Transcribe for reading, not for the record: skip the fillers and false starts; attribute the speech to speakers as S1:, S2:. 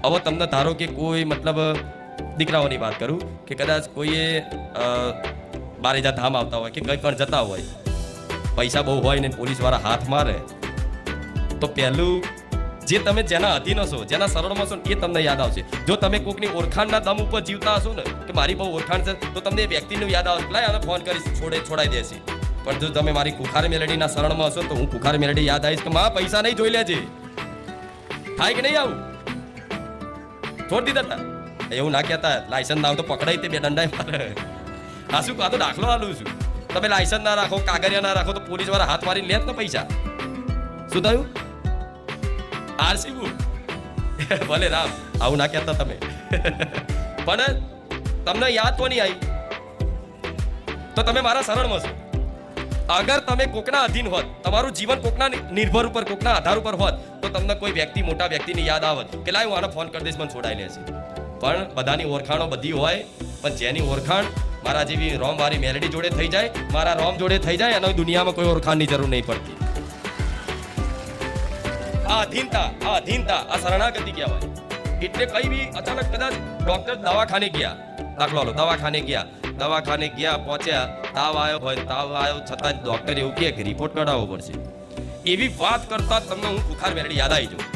S1: હવે તમને ધારો કે કોઈ મતલબ દીકરાઓની વાત કરું કે કદાચ કોઈએ બારેજા ધામ આવતા હોય કે કંઈ પણ જતા હોય, પૈસા બહુ હોય ને પોલીસવાળા હાથ મારે તો પહેલું જે તમે જેના અધીન હશો, જેના શરણમાં છો એ તમને યાદ આવશે. જો તમે કોઈકની ઓળખાણના દમ ઉપર જીવતા હશો ને કે મારી બહુ ઓળખાણ છે, તો તમને એ વ્યક્તિનું યાદ આવશે, લાય આને ફોન કરીશ, છોડાઈ દેશે. પણ જો તમે મારી કુખાર મેલડીના શરણમાં હશો તો હું કુખાર મેલડી યાદ આવીશ કે માં પૈસા નહીં જોઈ લેજે. થાય કે નહીં આવું? છોડી દીધા હતા એવું ના કહેતા. લાયસન્સ ના આવ તો પકડાય તે બે દંડાય મારે. હા શું આ તો દાખલો આલું છું. તમે લાયસન્સ ના રાખો, કાગળિયા ના રાખો તો પોલીસ વાળા હાથ મારી લે ને પૈસા. શું થયું? આરસી બુક ભલે રામ, આવું ના કહેતા તમે. પણ તમને યાદ તો નહીં આવી તો તમે મારા શરણમાં છો. અગર તમે કોકના અધીન હોત, તમારું જીવન કોકના નિર્ભર ઉપર, કોકના આધાર ઉપર હોત, તો તમને કોઈ વ્યક્તિ, મોટા વ્યક્તિની યાદ આવત કે લાય હું આને ફોન કરી દઈશ, મને છોડાઈ લેશે. પણ બધાની ઓળખાણો બધી હોય, પણ જેની ઓળખાણ મારા જેવી રોમ વાળી મેલડી જોડે થઈ જાય, મારા રોમ જોડે થઈ જાય, એનો દુનિયામાં કોઈ ઓળખાણની જરૂર નહીં પડતી. આ અધીનતા, આ શરણાગતિ કહેવાય. એટલે કઈ બી અચાનક કદાચ ડોક્ટર દવાખાને ગયા, દાખલો લો, દવાખાને ગયા, પહોંચ્યા, તાવ આવ્યો છતાં ડોક્ટર એવું કહે કે રિપોર્ટ કઢાવવો પડશે. એવી વાત કરતા તમને હું કુખાર મેલડી યાદ આવી જાઉં.